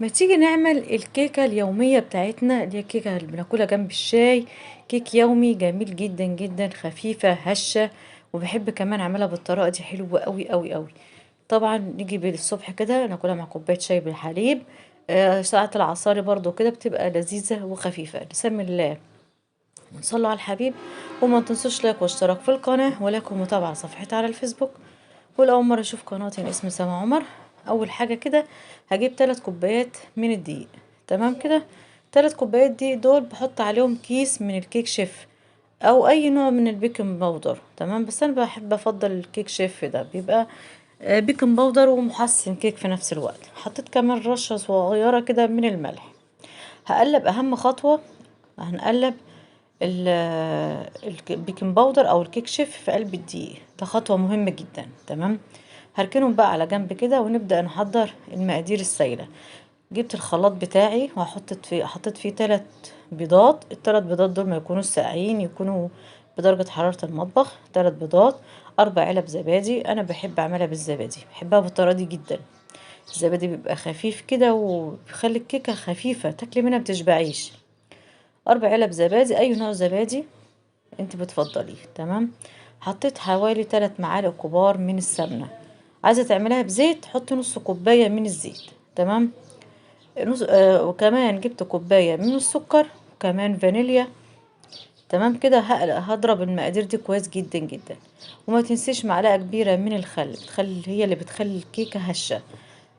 ما تيجي نعمل الكيكة اليومية بتاعتنا اللي هي الكيكة اللي بناكلها جنب الشاي. كيك يومي جميل جدا جدا، خفيفة هشة. وبحب كمان اعملها بالطريقة دي، حلوة قوي قوي قوي. طبعا نيجي بالصبح كده ناكلها مع كوباية شاي بالحليب. ساعة العصاري برضو كده بتبقى لذيذة وخفيفة. بسم الله ونصلوا على الحبيب. وما تنسوش لايك واشتراك في القناة، ولكم متابعة صفحتي على الفيسبوك. والأول مرة أشوف قناتي اسمي سما عمر. أول حاجة كده هجيب 3 كوبايات من الدقيق. تمام كده. 3 كوبايات دي دول بحط عليهم كيس من الكيك شيف أو أي نوع من البيكنج باودر. تمام، بس أنا بحب أفضل الكيك شيف، ده بيبقى بيكنج باودر ومحسن كيك في نفس الوقت. حطيت كمان رشة صغيرة كده من الملح. هقلب. أهم خطوة هنقلب البيكنج باودر او الكيك شيف في قلب الدقيق، ده خطوة مهمة جدا. تمام. هركنهم بقى على جنب كده ونبدأ نحضر المقادير السائلة. جبت الخلاط بتاعي حطيت فيه 3 بيضات. الثلاث بيضات دول ما يكونوش ساقعين، يكونوا بدرجة حرارة المطبخ. 3 بيضات. 4 علب زبادي. انا بحب اعملها بالزبادي، بحبها بالطريقة دي جدا. الزبادي بيبقى خفيف كده وبيخلي الكيكة خفيفة، تاكلي منها بتشبعيش. 4 علب زبادي، اي نوع زبادي انت بتفضليه. تمام. حطيت حوالي 3 معالق كبار من السمنة. عايزة تعملها بزيت حطي نص كوباية من الزيت. تمام. وكمان جبت كوباية من السكر وكمان فانيليا. تمام كده. هضرب المقادير دي كويس جدا جدا. وما تنسيش معلقة كبيرة من الخل هي اللي بتخلي الكيكة هشة.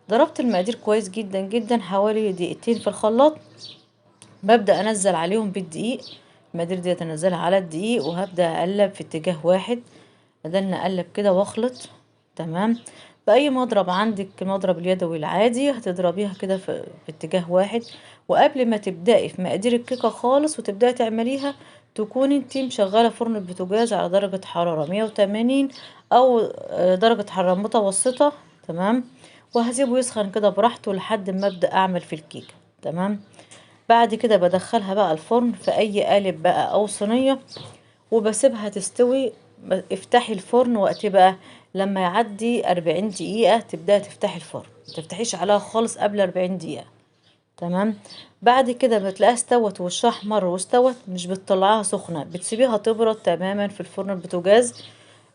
ضربت المقادير كويس جدا جدا حوالي دقيقتين في الخلاط. ببدأ انزل عليهم بالدقيق. المقادير دي انزلها على الدقيق وهبدأ اقلب في اتجاه واحد. بدل اقلب كده واخلط. تمام. باي مضرب عندك، المضرب اليدوي العادي، هتضربيها كده في اتجاه واحد. وقبل ما تبدأي في مقادير الكيكة خالص وتبدأي تعمليها، تكوني انتي مشغلة فرن البوتاجاز على درجة حرارة 180 او درجة حرارة متوسطة. تمام. وهسيبه يسخن كده براحته لحد ما ابدأ اعمل في الكيكة. تمام. بعد كده بدخلها بقى الفرن في اي قالب بقى او صينية، وبسيبها تستوي. افتحي الفرن وقت بقى لما يعدي 40 دقيقة تبدأي تفتحي الفرن، متفتحيش عليها خالص قبل 40 دقيقة. تمام. بعد كده بتلاقيها استوت ووشها احمر واستوت، مش بتطلعها سخنة، بتسيبيها تبرد تماما في الفرن البوتاجاز.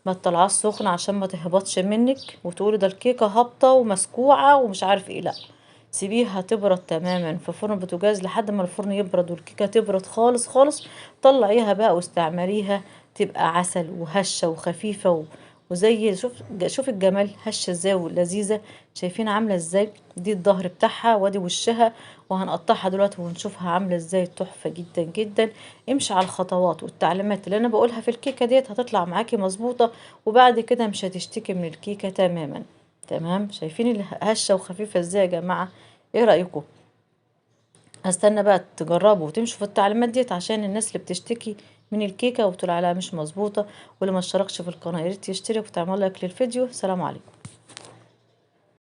ما تطلعهاش سخنة عشان ما تهبطش منك وتقولي ده الكيكة هابطة ومسكوعة ومش عارف ايه، لا. سيبيها تبرد تماما في فرن البوتاجاز لحد ما الفرن يبرد والكيكة تبرد خالص خالص. طلعيها بقى واستعمليها. تبقى عسل وهشة وخفيفة وزي شوف الجمال، هشة ازاي ولذيذة. شايفين عاملة ازاي؟ دي الظهر بتاعها وادي وشها. وهنقطعها دلوقتي ونشوفها عاملة ازاي، تحفة جدا جدا. امشي على الخطوات والتعليمات اللي انا بقولها في الكيكة ديت، هتطلع معاكي مظبوطة. وبعد كده مش هتشتكي من الكيكة تماما. تمام. شايفين الهشة وخفيفة ازاي يا جماعة؟ ايه رأيكم؟ هستنى بقى تجربوا وتمشوا في التعليمات ديت عشان الناس اللي بتشتكي من الكيكة وبتقول عليها مش مظبوطة. واللي ما اشتركش في القناة ياريت يشترك وتعمل لايك للفيديو. سلام عليكم.